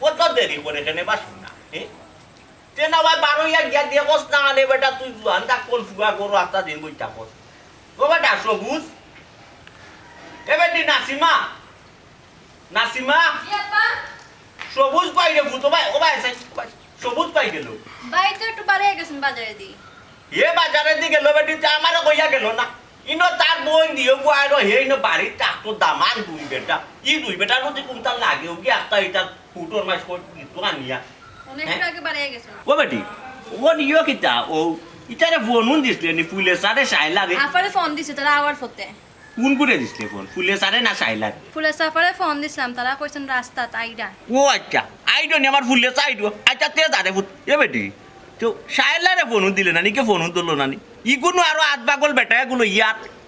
কত দেরি করে কেনে বাস না তে না ভাই 12 গিয়া দিয়ে কস না আনে বেটা তুই জুয়ান তা কোন ফুয়া করো আস্তা দিন বইটা কর ও বেটা সবুজ এ বেটি নাসিমা নাসিমা জি আপা সবুজ পাই রে ভূত ভাই ও ভাই সবুজ পাই গেল ভাই তো একটু বাড়ি গেছেন বাজারে দি এ বাজারে দি গেল বেটি তা আমারও কইয়া গেল না ইনো তার বোন দিও গুয়ারো হে ইনো বাড়ি টাকতো দামান দুই বেটা ই দুই বেটা নতি কোনটা লাগে ও কি একটা এটা ফুটোর মাছ কই তো আনিয়া অনেক আগে বাড়ি গেছেন ও বেটি ও নিও কিতা ও ইটারে ফোন দিছলে নি ফুলে সারে সাইলারে আফারে ফোন দিছে তারা আবার ফতে কোন করে দিছলে ফোন ফুলে সারে না সাইলারে ফুলে সাফারে ফোন দিছিলাম তারা কইছেন রাস্তা তাইডা ও আচ্ছা আইডো নি আমার ফুলে চাইডো আচ্ছা তে দারে ফুট এ বেটি তো সাইলারে ফোন দিলে না নি কে ফোন দিলো না নি ই কোনো আরো আট বাগল বেটা গুলো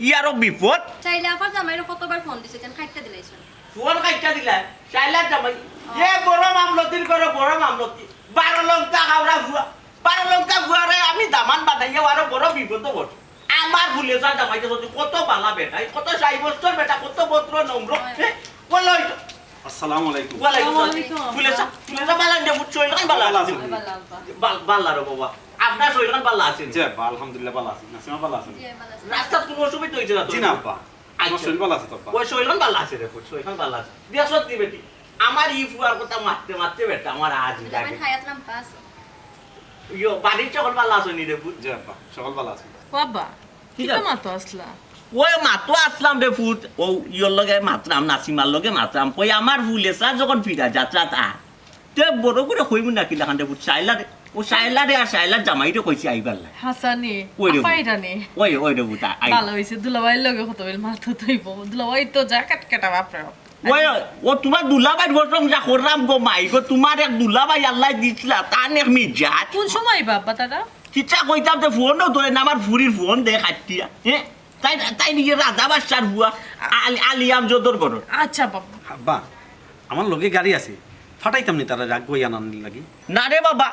ইয়ারও বিপদ চাইলে আফার জামাইরে কতবার ফোন দিছে কেন খাইটা দিলাইছেন ফোন কাইটা দিলা সাইলার জামাই এ বড় মামলতির করে বড় মামলতি 12 লঙ্কা খাওয়া ভুয়া 12 লঙ্কা ভুয়ারে আমি দামান বানাইয়া আরো বড় বিপদ বট আমার ভুলে যা জামাইতে যদি কত বালা বেটা কত 6 বছর বেটা কত বত্র নম্র বলই আসসালামু আলাইকুম ওয়ালাইকুম আসসালাম ফুলে যা বালা নে বুঝছো এখানে বালা আছে বালা রে বাবা আপনার শরীর কান বালা আছে জি আব্বা আলহামদুলিল্লাহ ভালো আছি নাসিমা ভালো আছেন জি ভালো আছে রাস্তা কোনো অসুবিধা হইছে না তো জি না আব্বা আমার শরীর ভালো আছে তো আব্বা ওই শরীর কান বালা আছে রে শরীর কান বালা আছে দিয়া সত্যি বেটি আমার ই ফুয়ার কথা মারতে মারতে বেটা আমার আজ আমি লাগে হায়াতলাম পাস ইয়ো বাড়ির সকল বালা আছে নি রে বুঝ জি আব্বা সকল ভালো আছে বাবা ঠিক কিটা আছে। মাতো আসলা ওই মাতো আসলাম রে ফুট ও ইয়োর লগে মাতরাম নাসিমার লগে মাতরাম কই আমার ফুলেসা যখন ফিরা যাত্রা তা তে বড় করে কইব না কি লাখান রে ফুট সাইলারে ও সাইলারে আর সাইলার জামাইরে কইছি আইবার লাই হাসানি ওই রে আপাইরানি ওই রে ফুট আই ভালো হইছে দুলাভাই লগে কত বেল মাথা তৈব দুলাভাই তো যা কাটকাটা বাপরে বাপ। ওই ও তোমার দুলাবাই বসম যা করলাম গো মাই গো তোমার এক দুলাবাই আল্লাহ দিছলা তার এক মিজাত কোন সময় বাবা তারা কিচ্ছা কইতাম তো ফোনও ধরে না আমার ফুরির ফোন দে খাটিয়া হ্যাঁ তাই তাই নিজে রাজা বাদশার বুয়া আলিয়াম যদর করো আচ্ছা বাবা আব্বা আমার লগে গাড়ি আছে ফাটাইতাম নি তারা রাগ বই আনার লাগি না রে বাবা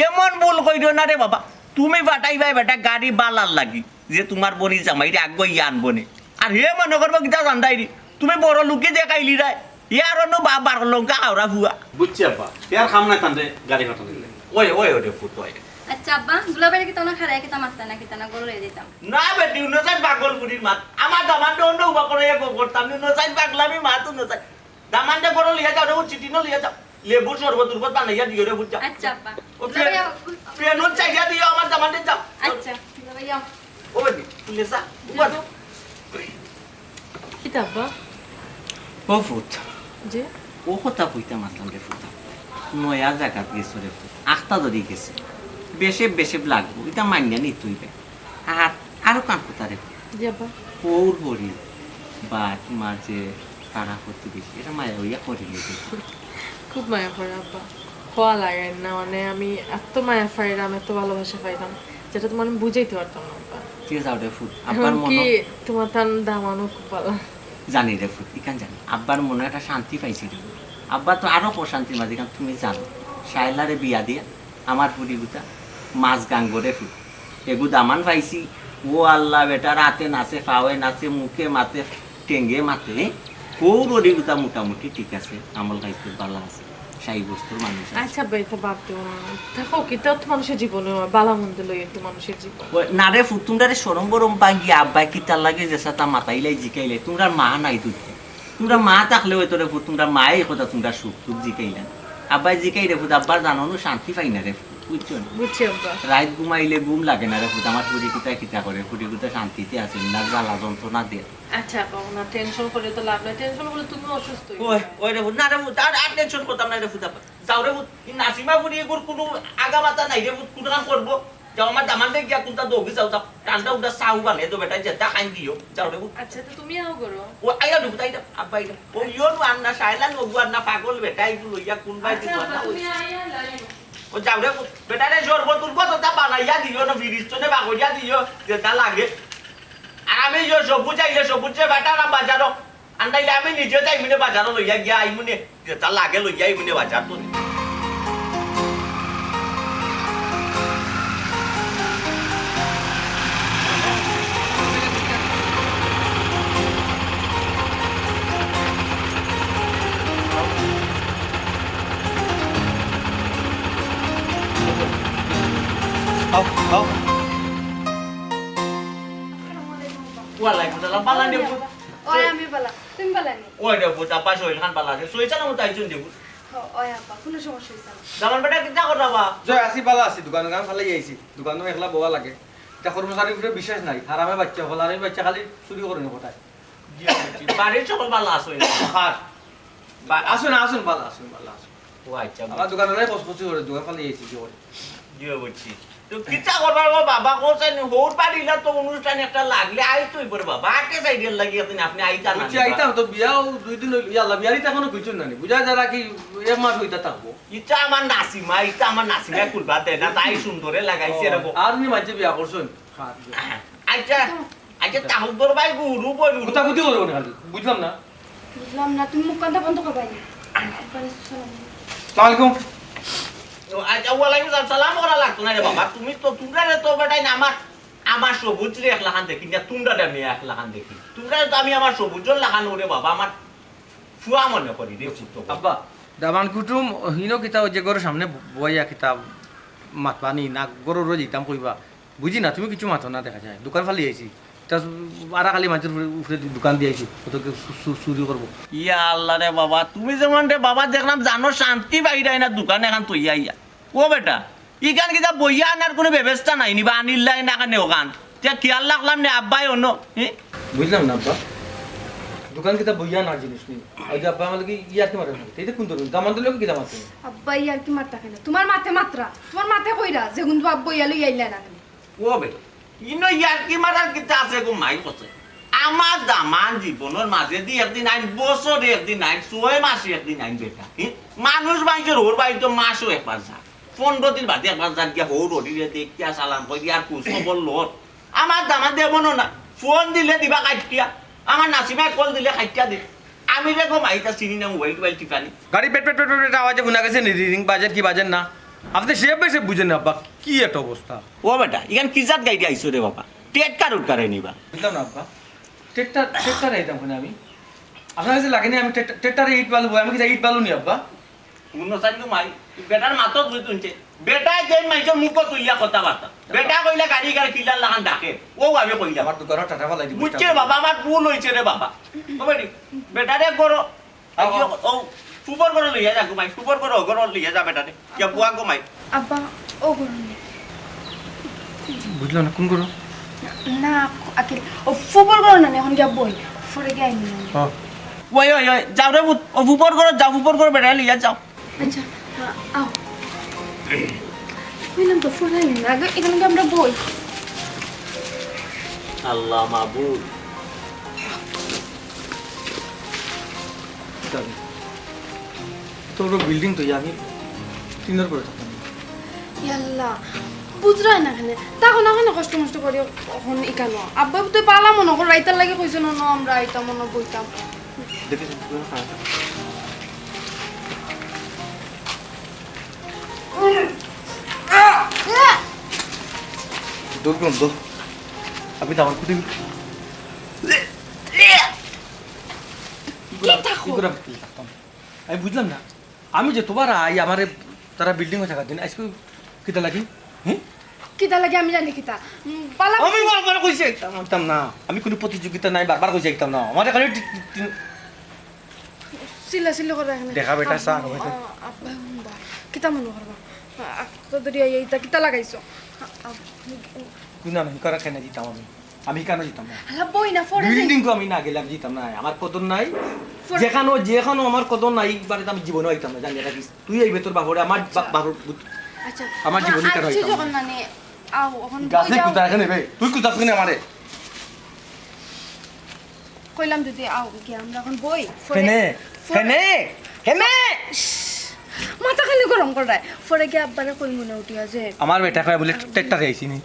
এমন ভুল কইরো না রে বাবা তুমি ফাটাইবাই বেটা গাড়ি বালার লাগি যে তোমার বনি জামাই রে আগ ইয়ান বনে আর হে মনে করবো কিতা জানদাই রে তুমি বড় লোকে দেখাইলি রে ইয়ার অন্য বাবার লঙ্কা হাওড়া ভুয়া বুঝছি আব্বা আর খাম নাই তান্ডে গাড়ি ফাটানো দিলে ওই ওরে ফুট ওই আচ্ছা আব্বা দুলাবাড়ি কি তোনা খারায় কি তা মারতা না কি তা না গরু রে দিতাম না বেটি উনসাই পাগল পুরির মাত আমার দামানটা অন্য উবা করে করতাম উনসাই পাগলামি মাত উনসাই দামানটা করে লিয়া যাও রে চিঠি ন লিয়া যাও লেবু শরবত দুর্বত বানাইয়া দিও রে বুঝ যাও আচ্ছা আব্বা ও ফ্রেন্ড চাইয়া দিও আমার দামানটা যাও আচ্ছা দুলাবাড়ি যাও ও বেটি তুলেসা উবা কিটা বাবা ও ফুট যে ও কথা কইতে মাতলাম রে ফুট নয়া জায়গা গেছো রে ফুট আখতা ধরি গেছে বেশে লাগবো এটা মানিয়া নি তুইবে আর আরো কান কথা রে যে বাবা পৌর হরি বা তোমার যে পাড়া প্রতিবেশী এটা মায়া হইয়া করে নিতে খুব মায়া পড়ে আব্বা খোয়া লাগে না মানে আমি এত মায়া পাইলাম এত ভালোবাসা পাইলাম যেটা তোমার আমি বুঝাইতে পারতাম না আব্বা ঠিক যাও রে ফুট আব্বার এখন কি মনে তোমার তার দামানো খুব ভালো জানি রে ফুট ইখান জানি আব্বার মনে একটা শান্তি পাইছি রে আব্বা তো আরো প্রশান্তি মাঝে কারণ তুমি জানো শাইলারে বিয়া দিয়া আমার ফুটি গুতা মাছ গাঙ্গরে ফুট এগু দামান পাইছি ও আল্লাহ বেটা রাতে নাচে ফাওয়ে নাচে মুখে মাতে টেঙ্গে মাতে কৌরি গুতা মোটামুটি ঠিক আছে আমল খাইতে ভালো আছে সাই বস্তুর মানুষ আছে। আচ্ছা ভাই তো বাদ দেবো না দেখো কি তো মানুষের জীবনে বালা মন্দ লই একটু মানুষের জীবন ওই না রে ফুট তোমরা সরম বরম পাঙ্গি আব্বাই কি তার লাগে যে সাথে মাতাইলাই জিকাইলে তোমরা মা নাই দুধে তোমরা মা থাকলে ওই তোরে ফুট তোমরা মাই কথা তোমরা সুখ টুক জিকাইলেন আব্বাই জিকাই রে ফুট আব্বার জানো শান্তি পাই না রে বুঝছো না বুঝছি আব্বা রাত ঘুমাইলে ঘুম লাগে না রে ফুট আমার ফুটি কিতা করে ফুটি কুতা শান্তিতে আছে না জ্বালা যন্ত্রণা দিয়ে আচ্ছা বাবা না টেনশন করে তো লাভ নাই টেনশন করলে তুমি অসুস্থ হয়ে ওই যাবে। ওই রে ফুট না রে ফুট আর টেনশন করতাম না রে ফুট যাও রে ফুট নাসিমা ফুটি এগুর কোনো আগা মাথা নাই রে ফুট কোনো কাম করবো যাও আমার দামান দেখ গিয়া কোনটা দৌড়ি যাও যাও টানটা উঠা চাউ বানে তো বেটা যেটা খাই দিও যাও রে ফুট আচ্ছা তো তুমি আও করো ও আইয়া ঢুক তাই আব্বা আইয়া ও ইয়ো নু আন্না সাইলান ও গুয়ান্না পাগল বেটা ইগু লইয়া কোনবাই আচ্ছা দিও আব্বা, না তুমি আইয়া লাই ও যাও রে বেটা রে জোর বতুল কত তা বানাইয়া দিও না ফিরিস্টনে বাগইয়া দিও যেটা লাগে আর আমি যে সবুজ আইলে সবুজে বেটা না বাজারো আন্দাইলে আমি নিজে যাই মিনে বাজারো লইয়া গিয়া আই মুনে যেটা লাগে লইয়া আই মুনে বাজার তো আও আও ওয়ালাইকুম সালাম বালা নে বুত ওই আমি বলা তুমি বলা নি ওই রে বুত আপা সইল খান বালা রে সইছা না মত আইছুন দেবু ওই আপা কোনো সমস্যা হইছে না জামান বেটা কিটা করবা জয় আসি পালা আছি দোকান গান ফালে আইছি দোকান একলা বওয়া লাগে এটা কর্মচারীর উপরে বিশ্বাস নাই হারামে বাচ্চা হল আর এই বাচ্চা খালি চুরি করে নি কোথায় বাড়ির সকল বালা আসই খাস আসুন আসুন পালা আসুন পালা আসুন ও আচ্ছা আমার দোকানের কসকসি করে দোকান ফালে আইছি কি করে জিও বুঝছি তো কিটা করবা বাবা কোছেন হোর পারিলা তো অনুষ্ঠান একটা লাগলে আই তুই পরে বাবা আকে সাইডের লাগি আপনি আইতা না বুঝছি আইতাম তো বিয়াও 2 দিন হইল ইয়াল্লা বিয়ারিতে এখনো কিছু না বুঝা যারা কি এক মাস হইতা থাকবো ইটা আমার নাসিমা কুলবা দে না তাই সুন্দরে লাগাইছে এরকম আর নি মাঝে বিয়া করছুন আচ্ছা আচ্ছা তাহদর ভাই গুরু বই কথা বুঝি করবো না খালি বুঝলাম না বুঝলাম না তুমি মুখ কান্তা বন্ধ করবা না একবার সালাম আসসালামু আলাইকুম আচ্ছা ওয়ালাইকুম সালাম করা লাগতো না রে বাবা তুমি তো তোমরা তো বেটাই না আমার সবুজ রে এক লাখান দেখি না তোমরা আমি এক লাখান দেখি তোমরা তো আমি আমার সবুজর লাখান ওরে বাবা আমার ফুয়া মনে করি রে তো আব্বা দামান কুটুম হিনো কিতা যে গরুর সামনে বইয়া কিতা মাতবানি না গরুর রোজ ইতাম কইবা বুঝি না তুমি কিছু মাতো না দেখা যায় দোকান ফালি আইছি তা আরা খালি মাছের উপরে দোকান দিয়েছি ওদেরকে চুরি করবো ইয়া আল্লাহ রে বাবা তুমি যেমন রে বাবা দেখলাম জানো শান্তি বাইরে না দোকান এখন তুই আইয়া ও বেটা ইখান কিতা বইয়া আনার কোনো ব্যবস্থা নাই নিবা আনিল্লাই না কানে ওখান তে খেয়াল রাখলাম নে আব্বাই অন্য বুঝলাম না আব্বা দোকান কিতা বইয়া না জিনিস নেই ওই যে আব্বা আমাকে ইয়ার কি মারে এই যে কোন ধরুন দামান দিলে কি দাম আছে আব্বা ইয়ার কি মারতা কেন তোমার মাথে মাত্রা তোমার মাথে কইরা যে গুণ আব্বা ইয়ালো ইয়াইলা না ও বেটা ইনো ইয়ার কি মারার কিতা আছে গো মাই কথা আমার দামান জীবনের মাঝে দি একদিন আইন বছরে একদিন আইন 6 মাসে একদিন আইন বেটা মানুষ বাইকের হোর বাড়ি তো মাসও একবার যায় 15 দিন বাদে একবার যান গিয়া হোর ওডিরে দেখিয়া সালাম কই আর কুছ খবর লোর আমার দামান দেব না ফোন দিলে দিবা কাটিয়া আমার নাসিমা কল দিলে কাটিয়া দে আমি রে গো মাইতা চিনি না মোবাইল টিপানি গাড়ি পেট পেট পেট পেট আওয়াজে শোনা গেছে রিং বাজের কি বাজের না আপনি সে বেশি বুঝেন না আব্বা কি একটা অবস্থা ও বেটা ইখান কিজাত গাইডি আইছো রে বাবা টেট কারুট কারে নিবা বুঝলাম না আব্বা টেটটা রাইতাম ওখানে আমি আপনার কাছে লাগেনি আমি টেটটারে ইট বালু আমি কি ইট বালু নি আব্বা উন্নসান তো মাই বেটার মাথা তুই তুলছে বেটা যে মাইছে মুখ তুইয়া কথা বার্তা বেটা কইলা গাড়ি গাড়ি কিলার লাগান ডাকে ও আমি কইলা আমার দোকানে টাটা ফালাই দিব বুঝছে বাবা আমার ভুল হইছে রে বাবা ও বেটি বেটারে করো ও সুপার করো লইয়া যা ঘুমাই সুপার করো করো লইয়া যা বেটারে ইয়া বুয়া ঘুমাই আব্বা ও করুন বুঝলাম না কোন করো না আকিল ও ফুবল করো না এখন গিয়া বই ফরে গিয়া আইনি ওই ওই ওই যাও রে ও ফুপর করো যাও ফুপর করো বেটা লইয়া যাও আচ্ছা আও বললাম তো ফরে আইনি না আগে এখানে গিয়ে আমরা বই আল্লাহ মাবুদ তোর বিল্ডিং তো আমি তিনের করে থাকতাম ইয়াল্লা বুঝরাই না খানে তখন ওখানে কষ্ট মষ্ট করি এখন ইকানো আব্বা তুই পালা মনে কর রাইতার লাগে কইছ না আমরা আইতাম মনে বইতাম দেখেছি দুর্গন্ধ আমি তো আমার কুটি আমি বুঝলাম না আমি যে তোমার আই আমারে তারা বিল্ডিং হয়ে থাকার দিন আজকে কিতা লাগি হ্যাঁ কিতা লাগে আমি জানি কিতা পালা আমি বারবার কইছি একদম না আমি কোনো প্রতিযোগিতা নাই বারবার কইছি একদম না আমার খালি সিলা সিলা করে এখানে দেখা বেটা চা আব্বা হুম্বা কিতা মনে করবা তো দরিয়া এইটা কিতা লাগাইছো কুনা আমি করা কেন দিতাম আমি কেন দিতাম না আলা বই না ফরে বিল্ডিং কো আমি না গেলাম দিতাম না আমার কদর নাই যেখানো আমার কদর নাই বারে আমি জীবনে হইতাম না জানি রাখিস তুই এই ভেতর বাবরে আমার বাবর আচ্ছা আমার জীবনে কেন আচ্ছা হইতাম যখন মানে আও এখন গাছে কুতা এখানে বে তুই কুতা কিনে আমারে কইলাম যদি আও কি আমরা এখন বই কেনে কেনে কেনে মাথা খালি গরম করে ফরে কি আব্বারে কই মনে উঠিয়া যে আমার বেটা কয় বলে টেট্টারে আইছি নি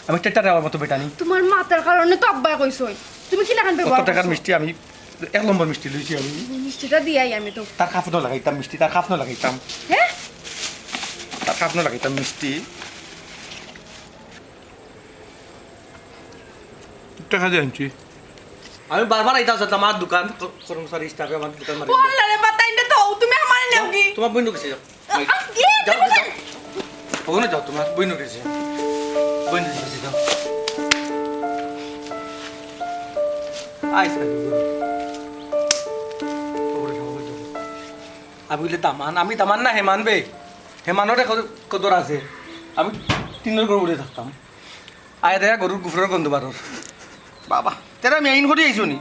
আমি টেট্টারে আমার মতো বেটা নি তোমার মাথার কারণে তো আব্বাই কইছই তুমি কি লাগান কত ব্যবহার টাকার মিষ্টি আমি 1 নম্বর মিষ্টি লইছি আমি মিষ্টিটা দিয়াই আমি তো তার খাফনো লাগাইতাম মিষ্টি তার খাফনো লাগাইতাম হ্যাঁ তার খাফনো লাগাইতাম মিষ্টি টাকা দিয়ে আনছি আমি বারবার আইতাম স্যার আমার দোকান কর্মচারী স্টাফে আমার দোকান মারি বললা রে বাতাইন্ডে তো তুমি আমারে নাও কি তোমার বইন গেছে যাও কি যাও ওখানে যাও তোমার বইন গেছে বইন দিছি দাও আইস আমি বলি তামান আমি তামান না হেমান বে হেমানোরে কদর আছে আমি তিনের গরু উড়ে থাকতাম আয় দেখা গরুর গুফরের গন্ধ বারোর বাবা তেরা আমি আইন করি আইসো নি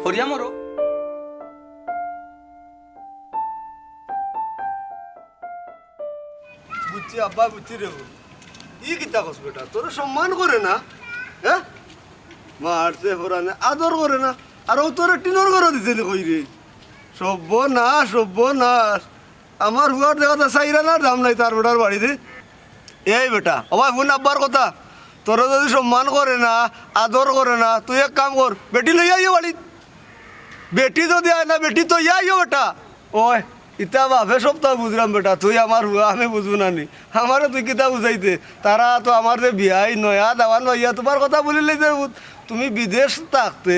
হরিয়া মরো বুঝছি আব্বা বুঝছি রে ই কিতা কস বেটা তোর সম্মান করে না হ্যাঁ মারছে হরানে আদর করে না আর ও তোর টিনর করে দিছে নি কই রে সব্যনাশ আমার হুয়ার দেখা চাইরা না দাম নাই তার বেটার বাড়িতে এই বেটা অবাই হুন আব্বার কথা তোরা যদি সম্মান করে না আদর করে না তুই এক কাম কর বেটি লই আইও বাড়ি বেটি যদি আয় না বেটি তো আইও বেটা ওই ইতা বাপে সপ্তাহ বুঝলাম বেটা তুই আমার হুয়া আমি বুঝবো না নি আমারও তুই কিতা বুঝাইতে তারা তো আমার যে বিয়াই নয়া দাওয়া নইয়া তোমার কথা বলিলে যে তুমি বিদেশ থাকতে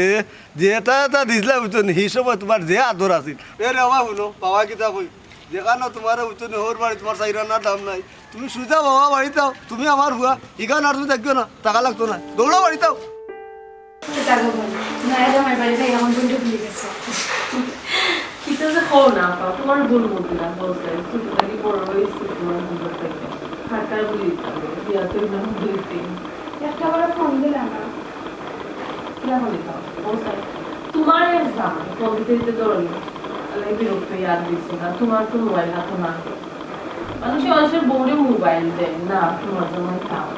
যেটা এটা দিছিলা বুঝছো সেই সময় তোমার যে আদর আছিল এ রে বাবা শুনো বাবা কিতা কই যেখানে তোমার বুঝছো নি হোর বাড়ি তোমার চাইরানার দাম নাই তুমি সুজা বাবা বাড়িতাও তুমি আমার হুয়া ইখান আর তুমি থাকিও না টাকা লাগতো না দৌড়া বাড়িতাও কিতা যে হও না আপা তোমার ভুল বুঝলাম বলতে ছোট থেকে বড় হয়েছে তোমার ভুল থেকে হাঁটার বলি বিয়া তো না বলতে একটা বড় ফোন দিলাম না তোমার এক্সাম কম্পিউটারে ধরুন বিরক্ত ইয়াদ দিচ্ছে না তোমার তো মোবাইল হাতে না মানুষের বউরে মোবাইল দেয় না তোমার জন্য খাও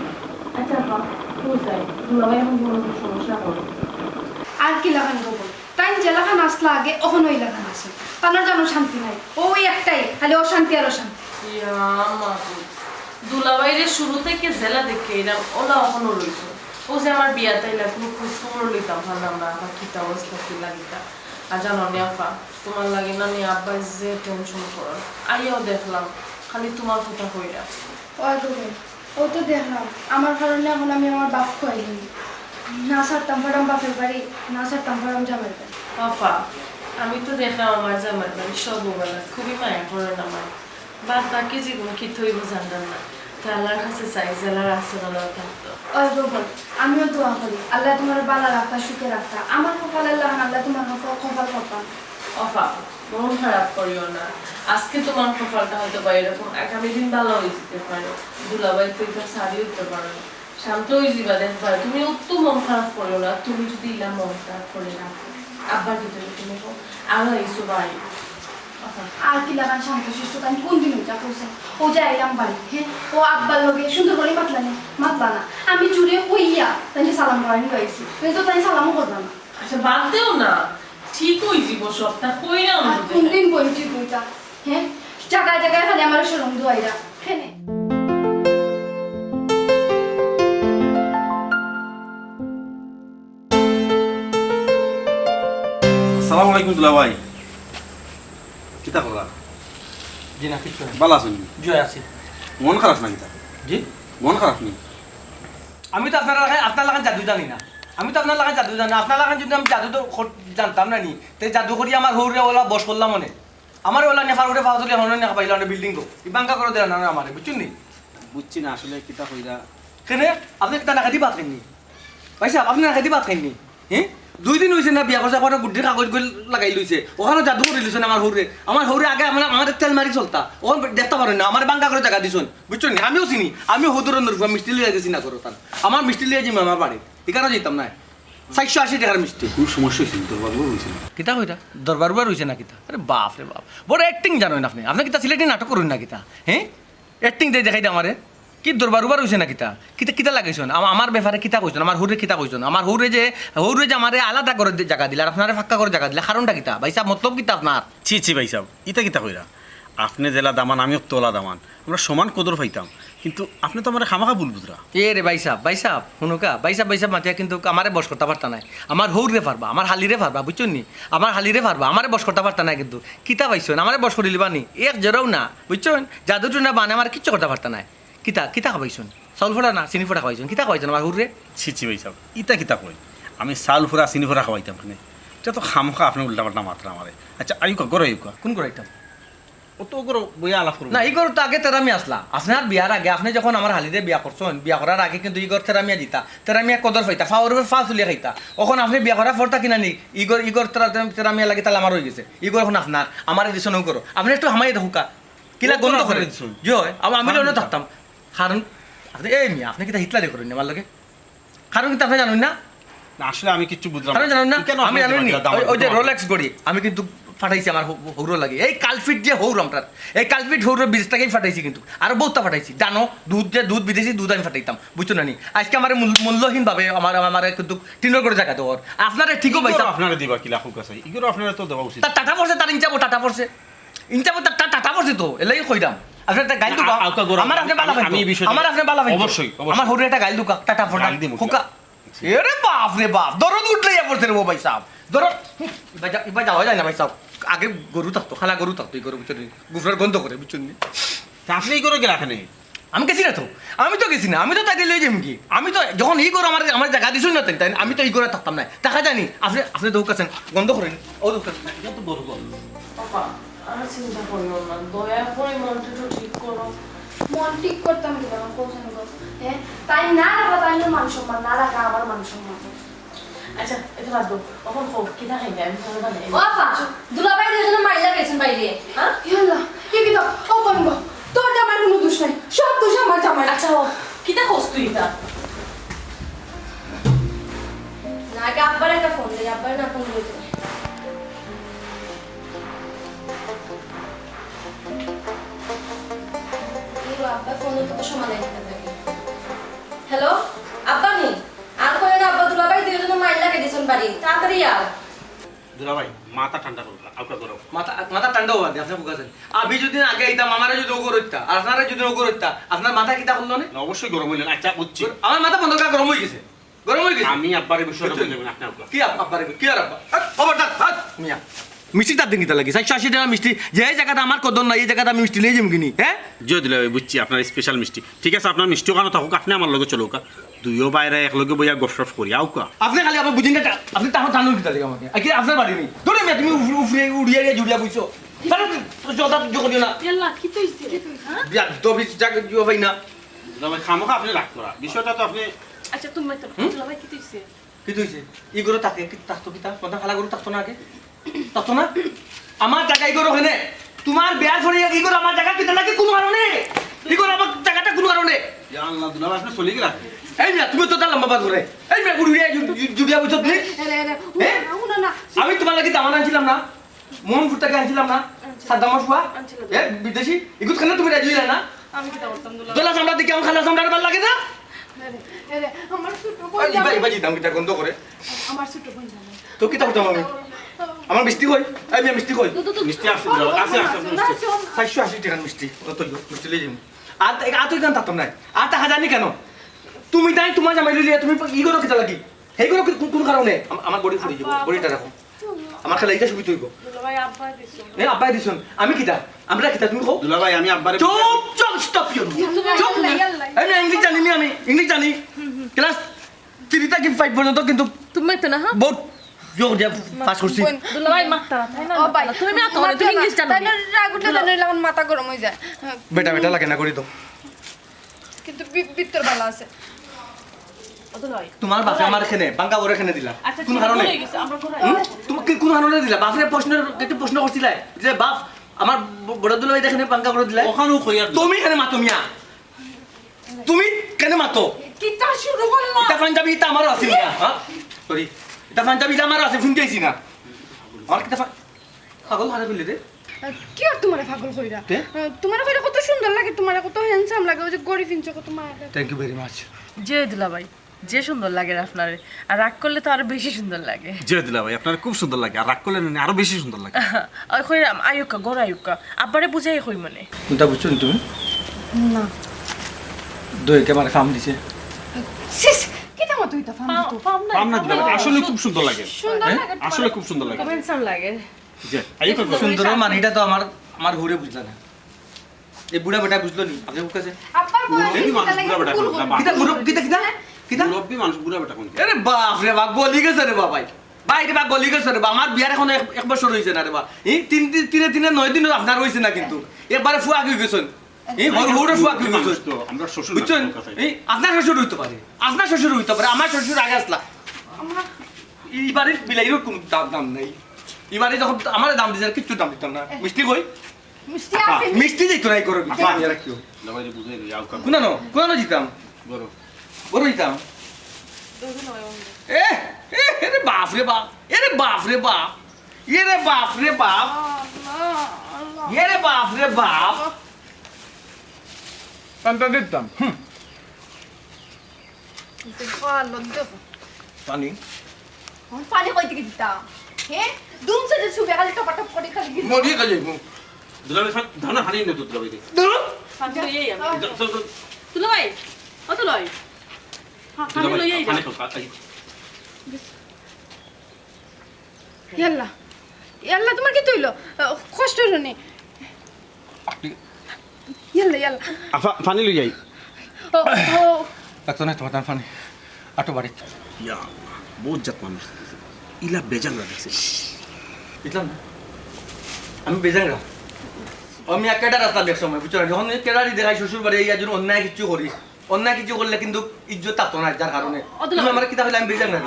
আচ্ছা আপা বুঝাই দুলাভাই এখন কোনো সমস্যা করো আর কি লাগান গোবর তাই যে লাগান আসলা আগে ওখান ওই লাগান আসে তার জানো শান্তি নাই ওই একটাই খালি অশান্তি আর অশান্তি দুলাভাইরে শুরু থেকে জেলা দেখে এরা ওলা এখনো রয়েছে ও যে আমার বিয়াতে এলা কোনো খোঁজখবর লইতাম ভাবলাম না আমার কিতা অবস্থা কি লাগিতা আর জানো নি আফা তোমার লাগে না নি আব্বা যে টেনশন করার আইয়াও দেখলাম খালি তোমার কথা কইরা ওই গোবর ও তো দেখলাম আমার কারণে এখন আমি আমার বাপ খুয়াইনি না সারতাম পারাম বাপের বাড়ি না সারতাম পারাম জামাই বাড়ি আফা আমি তো দেখলাম আমার জামাই বাড়ি সব বেলা খুবই মায়া করেন আমার বাদ বাকি জীবনে কি থইব জানতাম না তো আল্লাহর কাছে চাই যে আল্লাহর আশ্রয় থাকতো ওই গোবর আমিও দোয়া করি আল্লাহ তোমার বালা রাখা সুখে রাখা আমার কপালের লাগান আল্লাহ তোমার কপাল কপাল অফা মন খারাপ করিও না আজকে তোমার কপালটা হয়তো বা এরকম আগামী দিন ভালো হয়ে যেতে পারে দুলাভাই তো এটা সারিয়ে উঠতে পারো শান্ত হয়ে যাবা দেখবা তুমি অত মন খারাপ করিও না তুমি যদি ইলা মন খারাপ করে রাখো আব্বার ভিতরে তুমি আরো এইসো বাড়ি আর কি লাগান শান্ত শিষ্ট আমি কোন দিন ওইটা করছেন ও যে আইলাম বাড়ি হ্যাঁ ও আব্বার লোকে সুন্দর করে মাতলা না আমি চুরে কইয়া তাই সালাম করেন গাইছি তুই তো তাই সালামও করবা না আচ্ছা বাদ দেও না ঠিক হয়ে যাব সবটা কই না আর কোন দিন বই ঠিক ওইটা হ্যাঁ জায়গায় জায়গায় খালি আমার শরম দুয়াইরা হ্যাঁ আসসালামু আলাইকুম দুলা ভাই কিতা করা জি না কিছু নাই ভালো আছেন জয় আছি মন খারাপ না কিতা জি মন খারাপ নেই আমি তো আপনার লাগান জাদু জানি না আমি তো আপনার লাগান জাদু জানি না আপনার লাগান যদি আমি জাদু তো জানতাম না নি তো জাদু করি আমার হৌরে ওলা বস করলাম মনে আমার ওলা নেফার উঠে পাওয়া চলে হনে নেখা পাইলাম বিল্ডিং গো ইবাঙ্কা করে দেয় না আমার বুঝছেন নি বুঝছি না আসলে কিতা কইরা কেনে আপনি কিতা নাখাদি ভাত খাইনি পাইছা আপনি নাখাদি ভাত খাইনি হ্যাঁ 2 দিন হয়েছে না বিয়া করছে এখন গুড্ডির কাগজ গল লাগাই লইছে ওখানে জাদু করে দিয়েছেন আমার হৌরে আগে আমার তেল মারি চলতা ওখানে দেখতে পারেন না আমার বাঙ্কা করে জায়গা দিছেন বুঝছেন নি আমিও চিনি আমি হদুর মিষ্টি লিয়ে গেছি না করো তার আমার মিষ্টি লিয়ে যাই আমার বাড়ি এখানে যেতাম না 480 টাকার মিষ্টি খুব সমস্যা হয়েছিল তোর বাবু হয়েছিল কিতা কইতা দরবার রয়েছে না কিতা আরে বাপ রে বাপ বড় অ্যাক্টিং জানেন আপনি আপনি কিতা সিলেটি নাটক করুন না কিতা হ্যাঁ অ্যাক্টিং দিয়ে দেখাই দে আমারে কি দরবার রয়েছে না কিতা কিতা কিতা লাগাইছেন আমার ব্যাপারে কিতা কইছেন আমার হুরে কিতা কইছেন আমার হুরে যে আমারে আলাদা করে জায়গা দিলে আর আপনারে ফাঁকা করে জায়গা দিলে কারণটা কিতা ভাই সাহেব মতলব কিতা আপনার ছি ভাই সাহেব ইতা কিতা কইরা আপনি জেলা দামান আমিও তোলা দামান আমরা সমান কদর পাইতাম কিন্তু আপনি তো আমার খামাখা ভুল বুঝরা এ রে ভাই সাহেব শুনুকা ভাই সাহেব মাতিয়া কিন্তু আমারে বস করতে পারতা নাই আমার হৌরে পারবা আমার হালিরে পারবা বুঝছেন নি আমার হালিরে পারবা আমারে বস করতে পারতা নাই কিন্তু কিতা পাইছেন আমারে বস করে লিবানি এক জেরাও না বুঝছেন জাদুটু না বানে আমার কিচ্ছু করতে পারতা নাই কিতা খাবাইছেন চাউল ফোড়া না চিনি ফোড়া খাওয়াইছেন কিতা খাওয়াইছেন আমার হুরে ছি ভাই সাহেব ইতা কিতা কই আমি চাল ফুরা চিনি ফুরা খাওয়াইতাম মানে এটা তো খামখা আপনি উল্টা পাল্টা মাত্রা আমারে আচ্ছা আইকা গড় আইকা কোন করাইতাম অত করে বইয়া আলাপ করবো না ই গরু তো আগে তেরামি আসলা আপনার বিয়ার আগে আপনি যখন আমার হালিদে বিয়া করছেন বিয়া করার আগে কিন্তু ইগর তেরামিয়া দিতা তেরামিয়া কদর পাইতা ফাওয়ার ফা চুলিয়া খাইতা ওখন আপনি বিয়া করার ফরটা কিনা নি ইগর তেরামিয়া লাগে তাহলে আমার হয়ে গেছে ইগর এখন আপনার আমার এডিশনও করো আপনি একটু হামাই দেখুকা কিলা গন্ধ করে জয় আমি অন্য থাকতাম কারণ আপনি এই মিয়া আপনি কিতা হিটলারে করেন আমার লাগে কারণ কিন্তু আপনি জানেন না না, আসলে আমি কিছু বুঝলাম কারণ জানেন না কেন আমি আপনি জানেন দিবা? দাম- ওই যে দাম- রোলেক্স গড়ি আমি কিন্তু ফাটাইছি আমার হৌর লাগে এই কালফিট যে হৌর আমার এই কালফিট হৌরের বীজটাকেই ফাটাইছি কিন্তু আরো বহুতটা ফাটাইছি জানো দুধ বিদেশি দুধ আমি ফাটাইতাম বুঝছো না নি আজকে আমার মূল্যহীন ভাবে আমার কিন্তু টিনের করে জায়গা দেওয়ার আপনারা ঠিকও ইগোরও পাইতাম আপনারা দিবা কি লাখুক আছে ইগোরও আপনারা তো দেওয়া উচিত তার টাটা পড়ছে তার ইনচাবো টাটা পড়ছে তার টাটা পড়ছে তো এলাই কইরাম আপনার একটা গাইল দুকা আলকা গোরা, আমার আপনি বালা আমি এই বিষয়টা- আমার আপনি বালা অবশ্যই, অবশ্যই। আমার হৌরে একটা গাইল দুকা টাটা পড়া গাইল দিমু হুকা এরে বাপ রে বাপ দরদ উঠলে পড়ছে রে ও ভাই সাহেব দরদ এবার যাওয়া যায় না ভাই সাহেব আগে গরু থাকতো খালা গরু থাকতো এই গরু বুঝছেন গুফরার গন্ধ করে বুঝছেন নি? তা আপনি ইগোরও গেলা এখানে আমি গেছি না তো আমি তো গেছি না আমি তো তাকে লিয়ে যাম কি আমি তো যখন এই গরু আমার জায়গা দিছুন না তাই আমি তো এই করে থাকতাম না দেখা জানি আপনি তো হুকাছেন গন্ধ করেন ও হুকাছেন তো বড় গো বাবা আর চিন্তা করিও না দয়া করে মনটা একটু ঠিক করো মন ঠিক করতাম কি বাবা কোথায় গো হ্যাঁ তাই না রাখা তাই না মান সম্মান না রাখা আমার মান সম্মান আচ্ছা এটা বাদ দাও এখন হোক কিনা খাইবে আমি ভালো বানাই ও আপা দুলাভাই দুজনে মাইলা গেছেন বাইরে হ্যাঁ ইয়াল্লা কি কি দাও ও বন্ধ তোর জামাই কোনো দোষ নাই সব দোষ আমার জামাই আচ্ছা ও কিটা কস তুই এটা না আগে আব্বার একটা ফোন দেই আব্বার না ফোন দিতে আব্বার ফোন তো সময় নেই হ্যালো আব্বা নি আর কই না আব্বা দুলাভাই দুজনে মাইলা গেছেন বাড়ি তাড়াতাড়ি আর দুলা ভাই মাথা ঠান্ডা করো আলকা করো মাথা ঠান্ডা হওয়ার দিয়ে আপনি বুঝাছেন আমি যদি আগে আইতাম আমারে যদি ওগর হইতা আর আপনারা যদি ওগর হইতা আপনার মাথা কিতা করলো না না, অবশ্যই গরম হইলেন আচ্ছা বুঝছি আমার মাথা বন্ধ করা গরম হয়ে গেছে আমি আব্বারের বিষয়টা বলতে দেবেন আপনি আলকা কি আব্বার কি আর আব্বা খবরদার হাত মিয়া মিষ্টি তার দিন কিতা লাগে 180 টাকা মিষ্টি যে জায়গাটা আমার কদর নাই এই জায়গাটা আমি মিষ্টি লিয়ে যাম কিনি হ্যাঁ জয় দিলা ভাই বুঝছি আপনার স্পেশাল মিষ্টি ঠিক আছে আপনার মিষ্টি ওখানে থাকুক আপনি আমার লগে চলো দুইও বাইরে একলগে বইয়া গফরফ করি আউকা আপনি খালি আমার বুঝিন না আপনি তাহলে টানুন কিতা লাগে আমাকে কি আপনার বাড়ি নেই ধরে মিয়া তুমি উফরে উড়িয়ে জুড়িয়া বুঝছো তাহলে জোদা জোকরিও না ইয়াল্লা কি তৈছে হ্যাঁ বিয়া দবি জায়গা জিও ভাই না দুলা ভাই খামোখা আপনি রাগ করা বিষয়টা তো আপনি আচ্ছা তুমি তো দুলাভাই কি তৈছে কি তুইছে ই গরু তাকে কি তাকতো কিতা কোনটা খালা গরু তাকতো না আগে তাকতো না আমার জায়গা ই গরু হনে তোমার বিয়ার ফলে ই গরু আমার জায়গা কিতা লাগে কোন কারণে ই গরু আমার জায়গাটা কোন কারণে ইয়া আল্লাহ দুলা ভাই আপনি চলে গেলা এই মিয়া তুমি তো তার লম্বা বাদ করে এই মিয়া গুড়িয়া জুড়িয়া বুঝছো তুমি না আমি তোমার লাগি দামান আনছিলাম না মোহন ফুটাকে আনছিলাম না সাদ্দাম মাসুয়া এ বিদেশি ইগুত খানা তুমি রাজি হইলা না আমি কিটা করতাম দুলাভাই দোলা চামড়া দেখে আমার খানা চামড়ার ভাল লাগে না আমার ছোট ইবা জিতাম কিটা গন্ধ করে আমার ছোট বোন জামাই তো কিতা করতাম আমি আমার মিষ্টি কই এই মিয়া মিষ্টি কই মিষ্টি আছে দুলা ভাই আছে আছে আপনার মিষ্টি 480 টাকার মিষ্টি অত মিষ্টি লিয়ে যাবো আর তুই কেন থাকতাম না আর টাকা জানি কেন তুমি তাই তোমার জামাই লিয়ে তুমি ই করো কিতা লাগি সেই করো কোন কারণে আমার বডি ফুরি যাব বডিটা রাখো আমার খেলা এটা সুবিধা হইব দুলাভাই আব্বা দিছো এ আব্বাই দিছুন আমি কিতা আমরা কিতা তুমি কও দুলা ভাই আমি আব্বারে চুপ চুপ স্টপ ইউ চুপ আমি ইংলিশ জানি নি আমি ইংলিশ জানি ক্লাস 3 থেকে 5 পর্যন্ত কিন্তু তুমি তো না হ্যাঁ বহুত জোর দিয়া পাস করছি দুলাভাই মাত্রা তাই না ও ভাই তুমি না তো তুমি ইংলিশ জানো তাই না রাগ উঠলে তাই না আমার মাথা গরম হয়ে যায় বেটা লাগে না করি তো কিন্তু ভিতর ভালো আছে দুলাভাই তোমার বাপে আমার এখানে বাঙ্কা ওর এখানে দিলা আচ্ছা কোন কারণে হয়ে গেছে আমরা ঘরে তোমাকে কোন কারণে দিলা বাপরে একটু প্রশ্ন করছিলে যে বাপ আমার বড় দুলা এখানে বাঙ্কা করে দিলা ওখানেও কই আর তুমি কেন মাতো মিয়া তুমি কেন মাতো কিটা শুরু করলো এটা পাঞ্জাবি এটা আমারও আছে মিয়া হ্যাঁ সরি এটা পাঞ্জাবি এটা আমারও আছে শুনতে আইছি না আমার কিটা পাগল হারে ফেলে দে কি আর তোমার পাগল কইরা তে? তোমার কইরা কত সুন্দর লাগে তোমার কত হ্যান্ডসাম লাগে ওই যে গড়ি ফিনছো কত মায়া থ্যাংক ইউ ভেরি মাচ যে দুলাভাই যে সুন্দর লাগে আপনার আর রাগ করলে তো আরো বেশি সুন্দর লাগে জয় দিলা ভাই আপনার খুব সুন্দর লাগে আর রাগ করলে না আরো বেশি সুন্দর লাগে ওই কইরাম আয়ুকা গড় আয়ুকা আব্বারে বুঝাই কই মনে কোনটা বুঝছো তুমি না দই কেমন কাম দিছে সিস কিটা মত হইতা ফাম তো পাম না পাম না দিলা ভাই আসলে খুব সুন্দর লাগে সুন্দর লাগে আসলে খুব সুন্দর লাগে হ্যান্ডসাম লাগে যে আইকা করো সুন্দর মানিটা তো আমার ঘুরে বুঝলা না এই বুড়া বেটা বুঝলো নি আপনি কাছে আব্বার বয়স মুরব্বি কিটা মানুষ লাগে বুড়া বেটা কুল কোনটা করবে। কিতা কিতা কিতা মুরব্বি মানুষ বুড়া বেটা কোনটা আরে বাপ রে বাপ গলি গেছে রে বাবাই বা এটা বা গলি গেছে রে বা আমার বিয়ার এখন এক বছর হয়েছে না রে বা এই তিনে 9 দিন আপনার হয়েছে না কিন্তু একবারে ফুয়া হয়ে গেছেন এই হরে ফুয়া হয়ে গেছেন তো আমরা শ্বশুর বুঝছেন এই আপনার শ্বশুর হইতে পারে আপনার শ্বশুর হইতে পারে আমার শ্বশুর আগে আসলা এই বাড়ির বিলাইয়ের কোনো দাম নাই এই বাড়ি যখন আমার দাম দিছে কিচ্ছু দাম দিতাম না মিষ্টি কই মিষ্টি আছে মিষ্টি দিত নাই করো আমি রাখিও দাবাই বুঝাই দিই আউকা কোনানো জিতাম বড় বড় জিতাম এ এরে বাপ রে বাপ এরে বাপ রে বাপ এরে বাপ রে বাপ এরে বাপ রে বাপ পান্তা দিতাম ভালো দেখো পানি পানি কই থেকে দিতাম হ্যাঁ দুমছে যে সুবে খালি টপাটপ করে খালি গিয়ে মরি গেলে দুলাবে ধানা হানি না দুলাবে দে শান্ত হইয়াই আমি তুলো ভাই ও তুলো ভাই হ্যাঁ খালি লইয়াই যা ইয়াল্লা ইয়াল্লা তোমার কি তৈল কষ্ট হলো নি ইয়াল্লা ইয়াল্লা আফা পানি লই যাই ও ও লাগতো না তোমার পানি আটো বাড়ি ইয়া বহুত জাত মানুষ ইলা বেজান লাগছে বুঝলাম না আমি বেজাঙ্গা আমি একটা রাস্তা দেখ সময় বুঝছো যখন কেডারি দেখাই শ্বশুর বাড়ি ইয়া যদি অন্যায় কিছু করিস অন্যায় কিছু করলে কিন্তু ইজ্জত থাকতো না যার কারণে তুমি আমার কিতাব হইলে আমি বেজাঙ্গা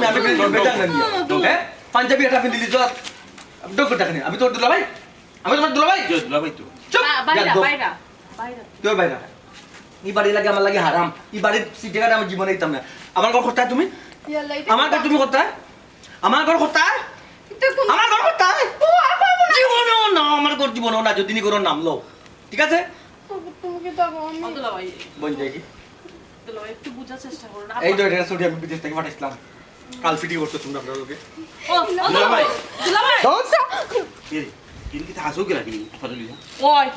আমি বেজাঙ্গা হ্যাঁ পাঞ্জাবি একটা ফিন্দিলি তো ডক টাকা আমি তোর দুলা ভাই আমি তোমার দুলা ভাই দুলাবে তো চুপ বাইরা বাইরা বাইরা তোর বাইরা এই বাড়ি লাগে আমার লাগে হারাম এই বাড়ির সিটেগাটা আমি জীবনে দিতাম না আমার ঘর কোথায় তুমি ইয়াল্লা আমার ঘর তুমি কোথায় আমার ঘর কোথায় আমার ঘর কোথায় জীবনেও না আমার ঘর জীবনেও না যদি করো নামলো ঠিক আছে তুমি কি দাও ও তুলো ভাই বল যাই কি তুলো ভাই একটু বুঝার চেষ্টা করুন এই তো এটা ছুটি আমি বিদেশ থেকে পাঠাইছিলাম কাল ফিটি করছো তোমরা আপনার লোকে ও তুলো ভাই তুলো ভাই এরে ইন কিতা হাসো গেলা কি আফা লইয়া ওই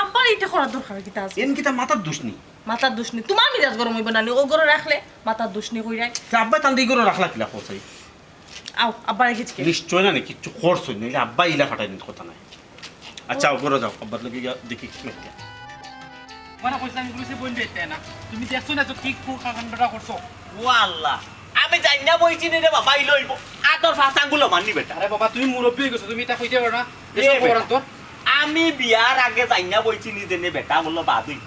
আব্বার এটা করার দরকার কি তা আছে এন কিতা মাথার দোষ নি মাথার দোষ নেই তোমার মিজাজ গরম হইব না নি ও গরম রাখলে মাথার দোষ নেই কই রাখ তা আব্বা তান দিই করে রাখলা কিলা কোসাই আও আব্বার গিচকে নিশ্চয় না কিচ্ছু করছ নইলে আব্বা ইলা ফাটাই নিত কথা নাই আচ্ছা ওপরে যাও আব্বার লগে গিয়া দেখি কি মেটে মানে কইছিলাম এগুলো সে বইন দিতে না তুমি দেখছো না তো কি কাণ্ডটা করছো ও আল্লাহ আমি জানি না বইছি রে বাবা এই লইব আতর ফাঁস আঙ্গুলো মাননি বেটা আরে বাবা তুমি মুরব্বী হয়ে গেছো তুমি এটা কইতে পারো না এ এসব বেটা, করার তোর আমি বিয়ার আগে যাই না বইছি নিজে নে বেটা বললো বাদুই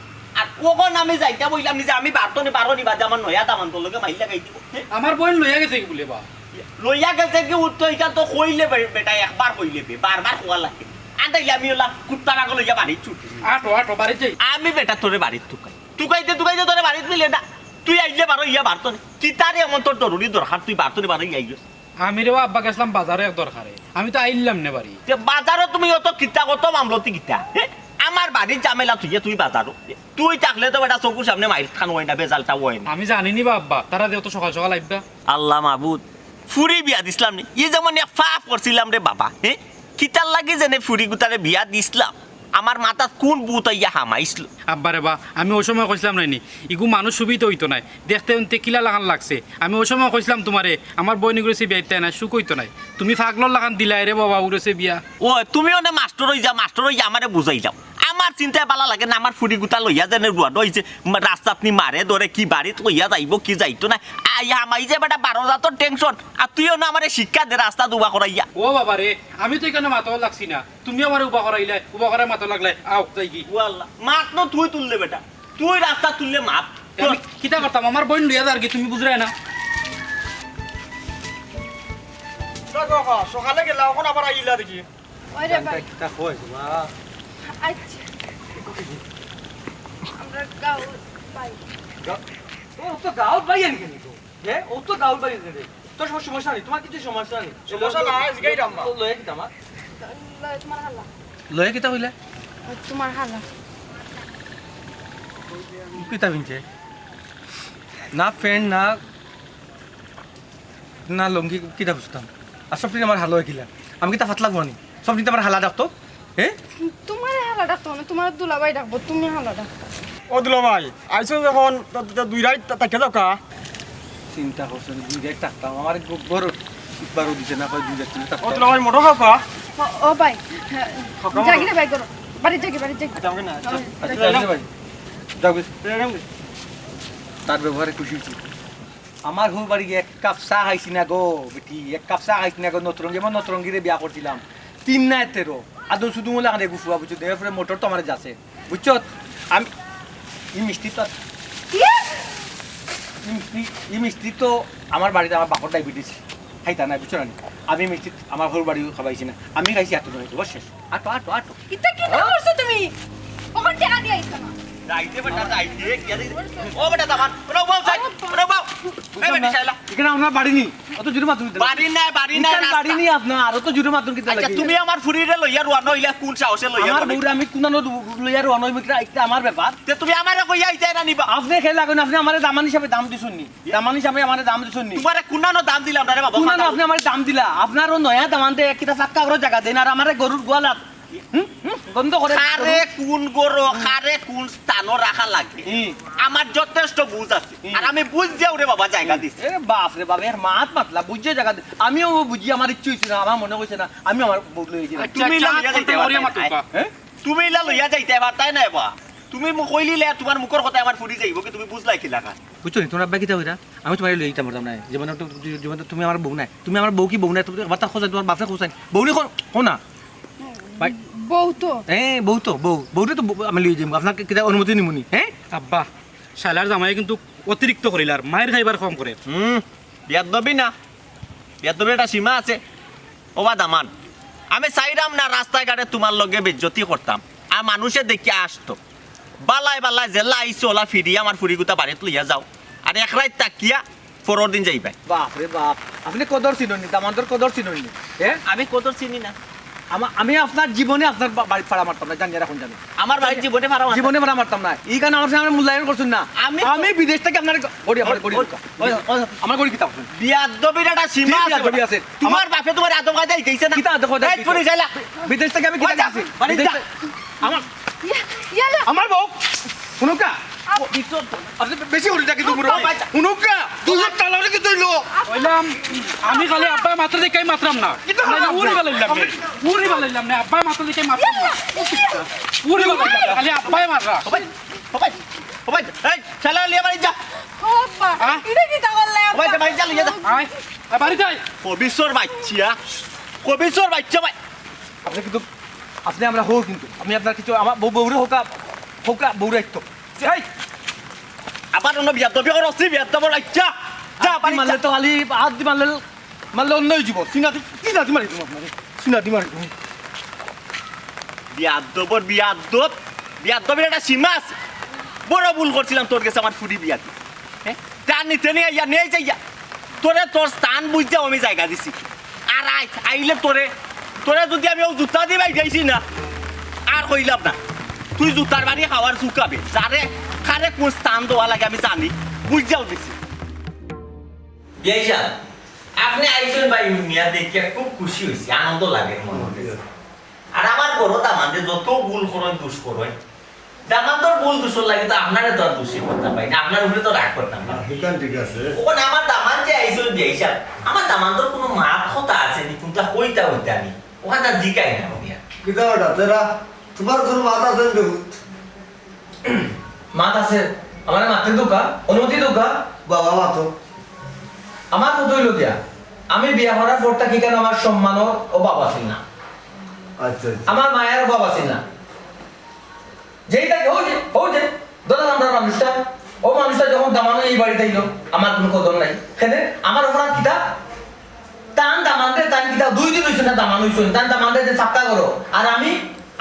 আর কখন আমি যাইতা বইলাম নিজে আমি বারো নি বাজে আমার নয়া দামান তোর লগে মাইল লাগাই দিব আমার বোন লইয়া গেছে কি বলে বা লইয়া গেছে কি উত্তর এটা তো কইলে বেটা একবার কইলে বারবার কোয়া লাগে আন্দাই আমি ওলা কুত্তার আগে লইয়া বাড়ি ছুটি আটো বাড়ি যাই আমি বেটা তোরে বাড়ির টুকাইতে তোরে বাড়িত নিলে না তুই আইলে বারো ইয়া বারতো নি কি তারে এমন তোর জরুরি দরকার তুই বারতো বারো আইস আমি রে আব্বা গেছিলাম বাজারে এক দরকারে আমি তো আইলাম না বাড়ি বাজারও তুমি অত কিতা কত মামলতি কিতা আমার বাড়ির ঝামেলা তুই বাজারও তুই থাকলে তো বেটা চকুর সামনে মাইর খান হয় না বেজালটা হয় না আমি জানিনি বা আব্বা তারা যেহেতু সকাল সকাল আইবা আল্লাহ মাহবুদ ফুরি বিয়া দিছিলাম নি ই যেমন ফাফ করছিলাম রে বাবা কিতার লাগে যেনে ফুরি গুতারে বিয়া দিছিলাম আমার মাথাত কোন বুত ইয়া হামাইছিল আব্বা রে বা আমি ওই সময় কইছিলাম নাইনি ইগু মানুষ সুবিধা হইতো নাই দেখতে উনতে কিলা লাগান লাগছে আমি ওই সময় কইছিলাম তোমারে আমার বইনি করেছে বিয়া না সুখ হইতো নাই তুমি ফাগলর লাগান দিলাই রে বাবা উড়েছে বিয়া ও তুমিও না মাস্টার হই যা আমারে বুঝাই যাও আমার চিন্তায় পালা লাগে না আমার ফুরি গুতা লইয়া যেনে রুয়াদ হইছে রাস্তা আপনি মারে ধরে কি বাড়িত লইয়া যাইব কি যাইতো না আইয়া আমাই যে বেটা 12 জাতর টেনশন আর তুইও না আমারে শিক্ষা দে রাস্তা দুবা করাইয়া ও বাবা রে আমি তো এখানে মাথা লাগছি না তুমি আমার উবা করাইলে উবা করাই মাথা লাগলে আও যাই কি ও আল্লাহ মাত ন তুই তুললে বেটা তুই রাস্তা তুললে মাপ আমি কিতা করতাম আমার বোন লইয়া যার কি তুমি বুঝরাই না সকালে গেলা এখন আবার আইলা দেখি ওই রে ভাই কিতা কইছ বা আচ্ছা আমরা গাও ভাই ও তো গাঁও বাড়ি আনি কেন তো হ্যাঁ ও তো গাঁও বাড়ি রে তোর সমস্যা নেই তোমার কিছু সমস্যা নেই সমস্যা না জিগাই দাম্মা লয়ে কি দামা তোমার হালা লয়ে কিতা হইলা তোমার হালা কিতা বিনছে না ফ্রেন্ড না লঙ্গি কিতা বুঝতাম আর সব আমার হালো কিলা আমি কিতা ফাতলা গুয়ানি সব দিন আমার হালা ডাকতো হ্যাঁ তোমার হালা ডাকতো না তোমার দুলাভাই ডাকবো তুমি হালা ডাকতো ও দুলা ভাই আইসো যখন দুই রাত তাকে যাও কা চিন্তা করছেন দুই দেখ থাকতাম আমার বড় বারো দিছে না কয় দুই দেখ ও দুলা ভাই মোটো খাও কা ও ভাই জাগি রে ভাই করো বাড়ি জাগি যাবে না আচ্ছা ভাই যাও তার ব্যবহারে খুশি হয়েছি আমার হো বাড়ি এক কাপ চা খাইছি না গো বেটি, এক কাপ চা খাইছি না গো। নতরঙ্গি মই নতরঙ্গিরে বিয়া করছিলাম 3 না 13 আদৌ শুধু মোলা খানে গুফুয়া বুঝছো, দেহরে মোটর তো আমার যাচ্ছে বুঝছো। আমি ই মিষ্টি তো ই মিষ্টি তো আমার বাড়িতে আমার বাপর ডায়াবেটিস খাইতা নাই বুঝছো না। আমি মিষ্টি আমার হর বাড়িও খাবাইছি না, আমি খাইছি এত খাইছি বস শেষ। আটো আটো আটো ইতা কি করছো তুমি? ওখান টাকা দিয়ে আইছো না। রাইতে বেটা রাইতে কি আছে ও বেটা দামান ওরা বাউ চাই ওরা বাউ এই বেটা শাইলা এখানে আপনার বাড়ি নি, অত জুড়ে মাতুন বাড়ি নাই বাড়ি নি আপনার, আর তো জুড়ে মাতুন কিতা আচ্ছা লাগে। তুমি আমার ফুরিরে লইয়া রুয়ানো হইলা কোন সাহসে লইয়া আমার বউরে আমি কোনানো লইয়ার অনয় মিত্রা একটা আমার ব্যাপার। তে তুমি আমারে কইয়া আইতে না নিবা আপনি খেলে লাগুন, আপনি আমার দামান হিসাবে দাম দিছুন নি, দামান হিসাবে আমার দাম দিছুন নি। তোমারে কোনানো দাম দিলাম না রে বাবা কোনানো আপনি আমার দাম দিলা, আপনারও নয়া দামানতে একটা চাক্কা করে জায়গা দেন, আর আমার গরুর গোয়ালাত বন্ধ করে কারে কোন গরু কারে কোন স্থান রাখা লাগে হুম। আমার যথেষ্ট বুঝ আছে আর আমি বুঝ যাও রে বাবা জায়গা দিছি এ বাপ রে বাপ, এর মাত মাতলা বুঝছে জায়গা দে। আমিও বুঝি, আমার ইচ্ছে হয়েছে না, আমার মনে হয়েছে না, আমি আমার বউ লইছি না। তুমি লা লইয়া যাইতে পারতা হ্যাঁ তুমি লা লইয়া যাইতে পারতাই না বা তুমি মোক কইলিলে তোমার মুখের কথা আমার ফুরি যাইব কি তুমি বুঝলাই কি লাগা বুঝছো নি, তোমার আব্বা কিতা হইরা আমি তোমার লই যেতে পারতাম না। জীবনে জীবনে তুমি আমার বউ নাই, তুমি আমার বউ কি বউ নাই, তুমি বাতা খোঁজাই, তোমার বাপরে খোঁজাই বউ নি কোন না ভাই বউ তো হ্যাঁ বউ তো বউরে তো আমি লই যাম, আপনাকে কিতা অনুমতি নিমুনি। হ্যাঁ আব্বা শালার জামাই কিন্তু অতিরিক্ত করিল আর মায়ের খাইবার কম করে। বিয়াদবি না বিয়াদবি একটা সীমা আছে ওবা দামান আমি চাইরাম না রাস্তায় ঘাটে তোমার লগে বেজ্জতি করতাম আর মানুষে দেখি আসতো বালাই বালাই জেলা আইসো ওলা ফিরি আমার ফুরিগুতা বাড়িতে লইয়া যাও আর এক রাত তাকিয়া পরের দিন যাইবাই বাপ রে বাপ, আপনি কদর চিননি, দামান্তর কদর চিননি। হ্যাঁ আমি কত চিনি না আমি আপনার জীবনে আপনার বাড়ি ফাড়া মারতাম না, জানিয়ে রাখুন জানি আমার বাড়ির জীবনে ভাড়া জীবনে ভাড়া মারতাম না। এই কারণে আমার সামনে মূল্যায়ন করছেন না। আমি বিদেশ থেকে আপনার গড়ি আমার গড়ি আমার গড়ি কিতাব বিয়াদবির একটা সীমা কি বিয়াদবি আছে? আছে তোমার বাপে তোমার আদম কায়দা দিয়েছে না কিতা আদম কায়দা এই ফুরি যাইলা বিদেশ থেকে আমি কিতা ওই যা, আছি বাড়ি বিদেশ যা। থেকে- আমার ইয়ালা আমার বউ শুনুকা আপনি বেশি উল্টা কিন্তু শুনুকা তুই তালারে কি তুইলো কইলাম আমি খালি আব্বা মাত্র দেখাই মাত্রাম না, উড়ি বালাইলাম না আব্বা মাত্র দেখাই মাত্রাম না, উড়ি বালাইলাম খালি আব্বাই মাররা। ওবাই ওবাই এই শালা লিয়া বাড়ি যা ও আব্বা হ্যাঁ? এটা কি তাহলে ওবাই যা বাড়ি যা লিয়া যা আয় বাড়ি যাই কবিশ্বর বাচ্চা কবিশ্বর বাচ্চা ভাই আপনি কিন্তু আপনি আমরা হোক কিন্তু আমি আপনার কিছু আমার বউরে হোকা হোকা বউরে একটু এই আবার অন্য বিয়াদবি আর অসি বিয়াদবর বাচ্চা যা আপনি বাড়ি মারলে যা তো খালি হাত দি মারলে অন্য জীব চিনাতি মারি তুমি আপনাকে চিনাতি মারি তুমি বিয়াদবর একটা সীমা আছে বড় ভুল করছিলাম তোর কাছে আমার ফুরি বিয়াতে হ্যাঁ তার নিতে নিয়ে ইয়া নিয়ে যাইয়া তোরে তোর স্থান বুঝতে আমি জায়গা দিছি আর আইলে তোরে যদি আমি ও জুতা দিয়ে বাইছি না আর কইলাম না তুই জুতার বাড়ি খাওয়ার চুকাবে যারে খারে কোন স্থান দেওয়া লাগে আমি জানি বুঝাও দিছি বিয়াইশা আপনি আইসেন ভাই মিয়া দেখে খুব খুশি হয়েছি আনন্দ লাগে মনে আর আমার বড় দামানদের যত ভুল করেন দুষ করেন দামান্তর ভুল দূষণ লাগে তো আপনারে তো আর দোষী করতাম পাই না আপনার উপরে তো রাগ করতাম না ঠিক আছে ওখানে আমার দামান যে আইসেন বিয়াইশা আমার দামান্তর কোনো মাপ কথা আছে নি কোনটা হইতা আমি ওখানে তার জিকাই না মিয়া কিতা ওটা তেরা তোমার কোনো মাথা আছে বহুত মাত আছে আমার মাতে দোকা অনুমতি দোকা বাবা মাতো আমার কত হইল গিয়া আমি বিয়া করার পর থেকে কেন আমার সম্মানের অভাব আছে না, আচ্ছা আমার মায়ের অভাব আছে না। যেই তাকে হও যে দাদা আমরা মানুষটা ও মানুষটা যখন দামানো এই বাড়িতে আইলো আমার কোনো কদর নাই কেনে আমার অপরাধ কিতা টান দামানতে টান কিতা 2 দিন হইছে না দামান হইছে টান দামানতে যে সাপ্তাহ করো আর আমি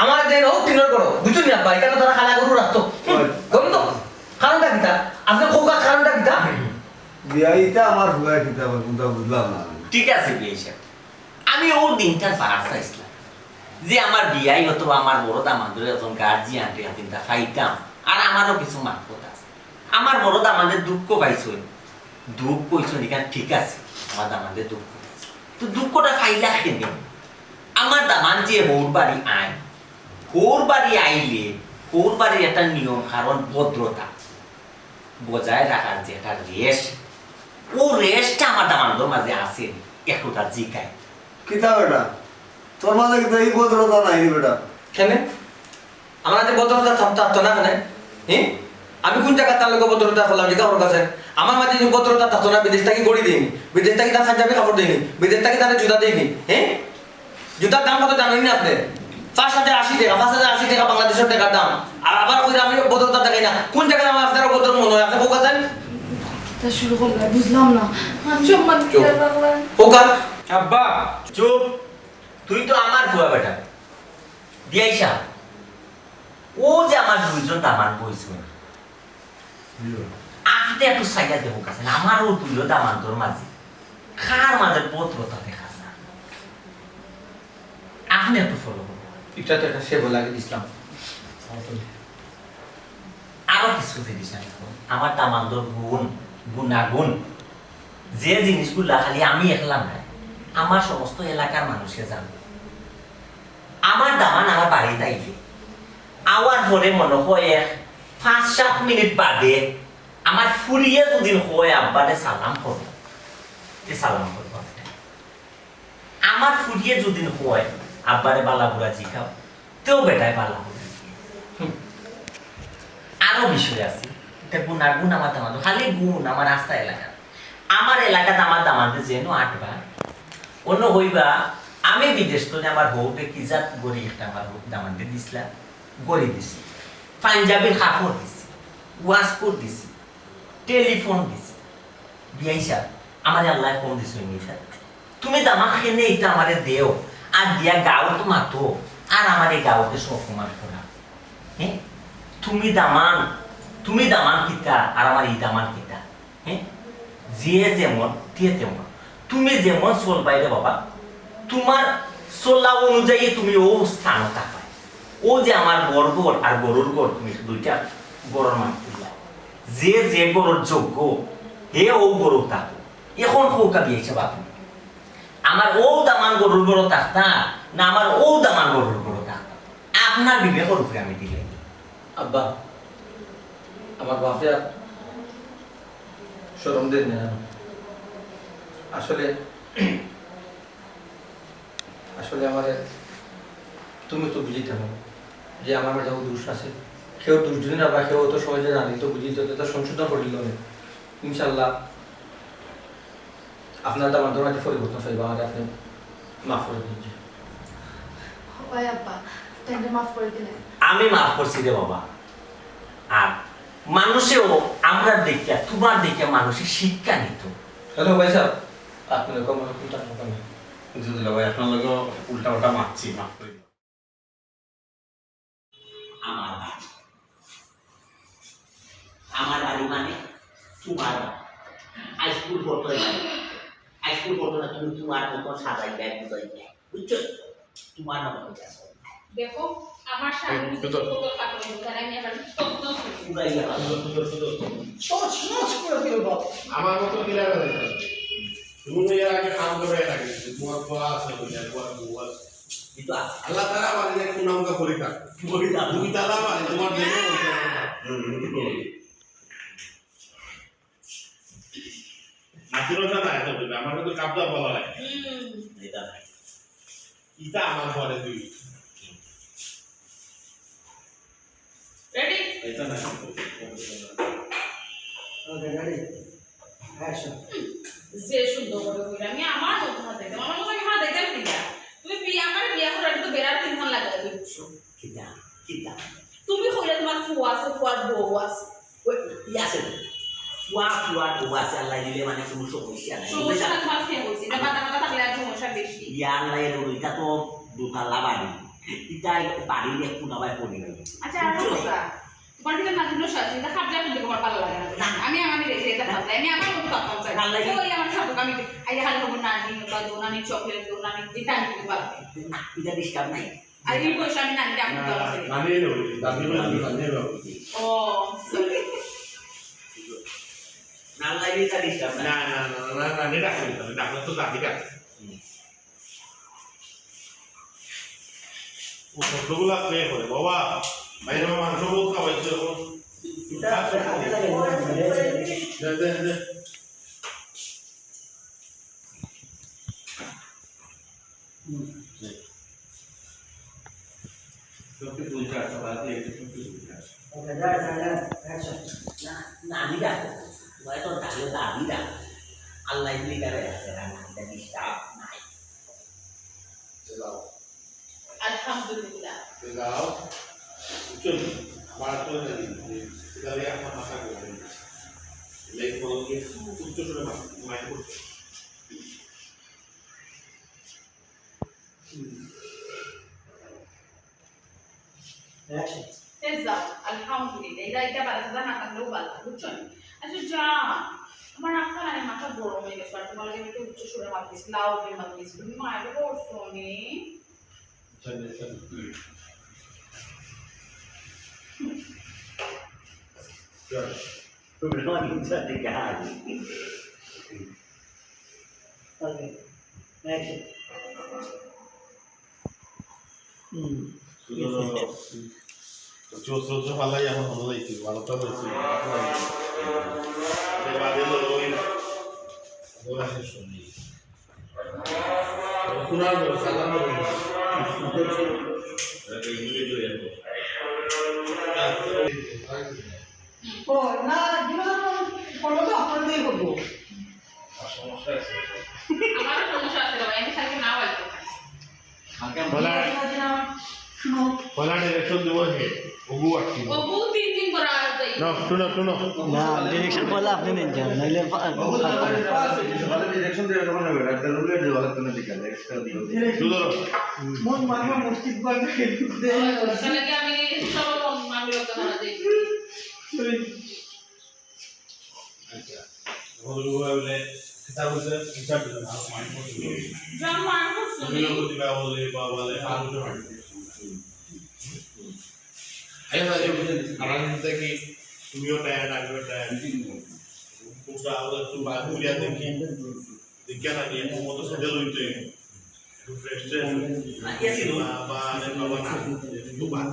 আমার দেন হোক তিনর করো বুঝছো না ভাই কেন তোরা খালা গরু রাখতো করুন তো কারণটা কিতা আপনি খোকা কারণটা কিতা বিয়াইটা আমার হুয়া কিতা কোনটা বুঝলাম না ঠিক আছে বিয়াইশা আমি ও দিনটা বার চাইছিলাম যে আমার বিয়াই হতো আমার বড় দামানদের যখন গার্জিয়ান তিনটা খাইতাম আর আমারও কিছু মাত্র আছে আমার বড় দামানদের দুঃখ পাইছই দুঃখ কইছো এখানে ঠিক আছে আমার দামানদের দুঃখ তো দুঃখটা খাইলা খেনে আমার দামান যে বউর বাড়ি আয় বউর বাড়ি আইলে বউর বাড়ির একটা নিয়ম কারণ ভদ্রতা বজায় রাখার যে একটা রেশ ও রেশটা আমার দামানদের মাঝে আছে একটুটা জিকায় কিতা বেটা তোর মাঝে কিতা এই ভদ্রতা নাই বেটা কেনে আমরা যে বদলতা থামতা তো না কেনে হ্যাঁ আমি কোন জায়গায় তার লোক ভদ্রতা করলাম জিজ্ঞাসা ওর কাছে আমার মাঝে যে ভদ্রতা থাকতো না বিদেশ থেকে গড়ি দিইনি বিদেশ থেকে তার সাজাবে কাপড় দিইনি বিদেশ থেকে তাদের জুতা দিইনি হ্যাঁ জুতার দাম কত জানেন না আপনি 5,080 টাকা 5,080 টাকা বাংলাদেশের টাকার দাম আর আবার কই আমি ভদ্রতা দেখাই না কোন জায়গায় আমার আপনার ভদ্র মনে হয় আপনি কোকা যান তা শুরু করলে বুঝলাম না সম্মান দিয়ে রাখলাম কোকা আব্বা চুপ, তুই তো আমার বুয়া বেটা দিয়াইসা। ও যে আমার দুইজন দামান বইছে, আপনি একটু সাইডা দেবো কাছে আমারও দুইও দামান তোর মাঝে খার মাঝে পত্রতা দেখা যায়, আপনি একটু ফলো করুন। এটা তো একটা সেবা লাগে দিছিলাম আরো কিছু জিনিস আমি বলবো। আমার দামান্দর গুণ গুণাগুণ যে জিনিসগুলো খালি আমি একলাম না, আমার সমস্ত এলাকার মানুষে জানবে। আমার দামান আমার বাড়িতে আইলে আওয়ার পরে মনে হয় 5-7 মিনিট বাদে আমার ফুরিয়ে যদি হয় আব্বারে সালাম করবো, সালাম করবো। আমার ফুরিয়ে যদি হয় আব্বারে বালা বুড়া জিখাও, তেও বেটায় বালা বুড়া। আরো বিষয় আছে, এটা গুণাগুণ আমার দামান খালি গুণ আমার রাস্তা এলাকা আমার এলাকাতে আমার দামানতে যেন 8 বার অন্য হইবা আমি বিদেশ তো আমার বউকে কি জাত গড়ি একটা আমার দামানতে দিছিলাম, গড়ি দিছি, পাঞ্জাবির কাপড় দিছি, ওয়াশকোট দিছি, টেলিফোন দিছি। বিয়াইসা আমার আল্লাহ ফোন দিছো নিশা, তুমি দামা খেনে এটা আমারে দেও আর দিয়া গাও তো মাতো আর আমার এই গাওতে সব কুমার করা। হ্যাঁ তুমি দামান কিতা আর আমার এই দামান কিতা। হ্যাঁ যে যেমন তে তেমন, তুমি যেমন চল বাইরে বাবা তোমার চলা অনুযায়ী তুমি ও স্থান থাকবে। ও যে আমার গড় আর গরুর গড় তুমি দুইটা গড়ের মান করলা, যে যে গরুর যোগ্য হে ও গরু থাকো। এখন হৌকা দিয়েছে বাপু আমার ও দামান গরুর গড় থাকতা না আমার ও দামান গরুর গড় থাকতা, আপনার বিবেকের উপরে আমি দিলে। আব্বা আমার বাপে শরম দেন না আসলে আসলে আমার তুমি তো বুঝিতে না যে আমার মাঝে দোষ আছে, কেউ দোষ যদি না বা কেউ তো সহজে জানি তো বুঝিতে তো সংশোধন করিল না। ইনশাল্লাহ আপনার তো আমার ধর্মাতে পরিবর্তন হইবা, আমার আপনি মাফ করে দিচ্ছি। ওই আব্বা তাইলে মাফ করে দিলেন। আমি মাফ করছি রে বাবা। আর মানুষেও আমরা দেখিয়া তোমার দেখিয়া মানুষের শিক্ষা নিত। হ্যালো ভাই সাহেব আপনি কম কোনটা কথা নেই যদি ভাই আপনার লোক উল্টা উল্টা মারছি, মাফ করে দিন। আমার বাড়ি মানে তোমার বাড়ি। হাইস্কুল পড়তো হাইস্কুল পড়তো না, তুমি তোমার মতো সাজাই ব্যাগ বুঝাই ব্যাগ, বুঝছো? তোমার নাম দেখো আমার সামনে কত টাকা দোকানে আমি আবার কত পুরাই আমার মতো কিলাবে না তুমি এর আগে কাম করে রাখি তোমার বলা আছে বলে তোমার বুয়া কিন্তু আল্লাহ তাআলা আমাদের কুনামকা পরীক্ষা তুমি দাদা মানে তোমার দেখে বলতে আচরণটা না এত বলবে আমার তো কাপড় বলা লাগে এটা ইটা আমার ঘরে তুই রেডি এটা না ওকে রেডি অ্যাকশন যে সুন্দর করে কইরা আমি আমার মত হাতে দিতাম আমার মত আমি হাত দিতাম না তুমি আমার বিয়া করার তো বেরার 3 ঘন্টা লাগাই দিছো কিটা তুমি কইরা তোমার ফুয়া আছে ফুয়ার বউ আছে ওই ইয়াছে ফুয়া বউ আছে আল্লাহ দিলে মানে কোনো সমস্যা নাই। সমস্যা না তোমার ফেম হইছে এটা মাথা থাকলে আর সমস্যা বেশি ইয়া আল্লাহ এর ওইটা তো দুতলা বাড়ি, এটা বাড়ি একটু নাবাই পড়ি গেল। আচ্ছা আর কথা তোমার দিকে নাজুলো শাসি এটা খাবজা কিন্তু তোমার ভালো লাগে না আমি রেখে এটা ভালো আমি আমার মতো কাপড় চাই ওই আমার সাথে আমি আই হাল হবো নানি বা দোনানি চকলেট দোনানি যেটা আমি দিতে পারবো না এটা ডিস্টার্ব নাই। আর এই বয়সে আমি নানিটা আমি তো মানে দাদি ও সরি না লাগে এটা ডিস্টার্ব না না না না না এটা করি ডাক্তার তো দাদি কা ও ছোটগুলা প্লে করে বাবা বাইরে মাংস বহুত খাওয়াইছে এখন দে সবকে 2-4 সপ্তাহ দিয়ে একটু নানি ডাকো তোমার তো ডাকলে দাদি ডাক আল্লাহ লিগারে আছে রান্না ডিস্টার্ব নাই যাও আলহামদুলিল্লাহ যাও চল আমার তো তাহলে আমার মাথা করে লেগ বলো কি উচ্চ সুরে মাইন্ড করতে তেজা আলহামদুলিল্লাহ এটা বাচ্চাটা না থাকলেও ভালো বুঝছো আচ্ছা যা আমার আপনার আরে মাথা গরম হয়ে গেছে আর তোমার লাগে উচ্চ সুরে মারতেছ লাউডলি মারতেছ তুমি মায়ের করছো নি চল চল চল তুমি নয় সাথে গাড়ি ওকে অ্যাকশন চোদ্দ পাল্লাই আমার ভালো লাগছে ভালোটা হয়েছে বাদে ওই ওরা শেষ শুনি কুনার সাধারণ সমস্যা আছে আমারও সমস্যা আছে বাবা আমি সাথে না বলতে পলা ডিরেকশন দেবো হে ওগু আটকি ও বহুত দিন করা যাই না শুনো শুনো না ডিরেকশন পয়লা আপনি নেন যান নাইলে ডিরেকশন দিয়ে যখন হবে একটা রুলের দেওয়া হতো না দিকে এক্সট্রা দিও শুনো মন মারমা মসজিদ বলতে তাহলে কি আমি সব আমি লোক ধরা দেই আচ্ছা হলো বলে কিতাব হচ্ছে কিতাব না মাইন্ড করতে জান মান করছো তুমি লোক দিবা বলে বাবালে আলু তো হাঁটি আইয়া আরাম থেকে তুমিও টায়ার্ড আমিও টায়ার্ড পুরা আলো একটু বাদু দিয়া দেখি দেখি না নিয়ে মতো সেটা লইতে একটু ফ্রেশ বাবা রে বাবা না একটু বাদ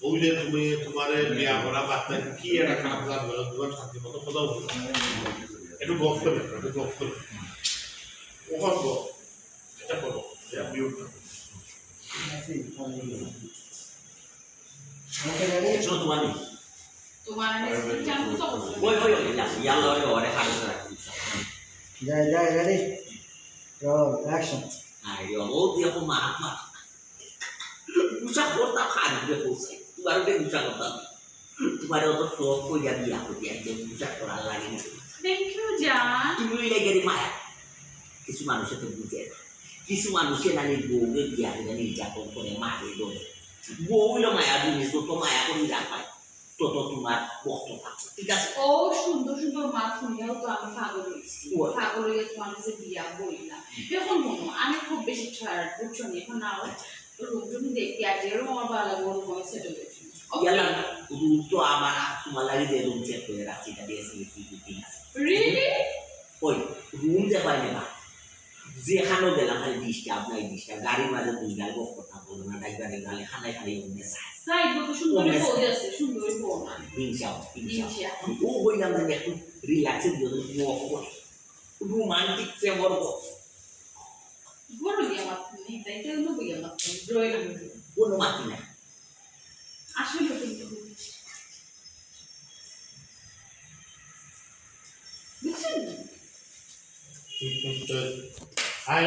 ওই যে তুমি তোমারে বিয়া করা বাচ্চা কি একটা কাজ লাগবে তোমার শান্তি মতো কোথাও একটু বক করে একটু বক করে ওখান বক এটা করো এটা মিউট শোনো তোমার নেই তোমার জান বুঝছো ওই ওই ওই ইয়াল্লা ওরে ওরে হাড়ে রাখি যাই যাই রেডি রোল অ্যাকশন আরে ও দিয়ে কো মাহাত্মা উচা করতা খালি দিয়ে কোসে তোমার ওটা উচা করতা তোমার অত শখ কইয়া দিয়া কইয়া যে উচা করা লাগে না থ্যাংক ইউ জান তুমি লাগেরি মায়া কিছু মানুষে তো বুঝে না কিছু মানুষে নানি বউকে বিয়া করে নির্যাতন করে মারে দোলে বউলো মায়া জিনিস তো মায়া করে রাখায় তত তোমার বক্তব্য ঠিক আছে ও সুন্দর সুন্দর মা শুনিয়াও তো আমি পাগল হয়েছি পাগল হয়ে তোমার কাছে বিয়া বই না এখন মনো আমি খুব বেশি ছাড় বুঝছো নি এখন নাও রুম দেখি আর যেরকম আমার ভালো লাগবে ওরকম আমি সেটেল করছি ইয়ালা রুম তো আমার তোমার লাগে যে রুম চেক করে রাখছি এটা দিয়েছি ঠিক আছে রিয়েলি ওই রুম যে পাইলে না যেখানেও গেলাম খালি ডিস্টার্ব নাই ডিস্টার্ব গাড়ির মাঝে দুই গাড়ি বক কথা বলো না ড্রাইভারের গালে খানায় খালি অন্য সাইড তো সুন্দর বই আছে সুন্দর বই না হিংসা ও হইলাম যে একটু রিল্যাক্সের জন্য ওয়াক করে রোমান্টিক ফেভার বড় গিয়া মাত্র নেই তাই তো নো গিয়া মাত্র ড্রয়িং কোনো মাতি না আসলে কিন্তু বুঝছেন আয়